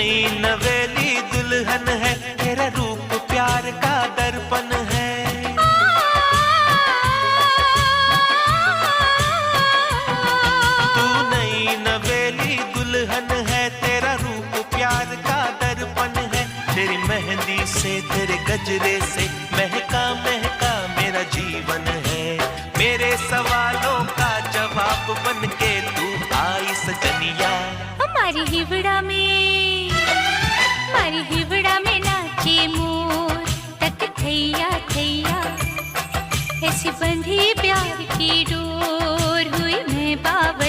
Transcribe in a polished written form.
नई नवेली दुल्हन है, तेरा रूप प्यार का दर्पण है। तू नई नवेली दुल्हन है, तेरा रूप प्यार का दर्पण है। तेरी मेहंदी से तेरे गजरे से महका महका मेरा जीवन है। मेरे सवालों का जवाब बन के तू आई सजनिया। हमारी हिवड़ा में नाचे मोर, तक थैया थैया, ऐसी बंधी प्यार की डोर, हुई मैं बाबा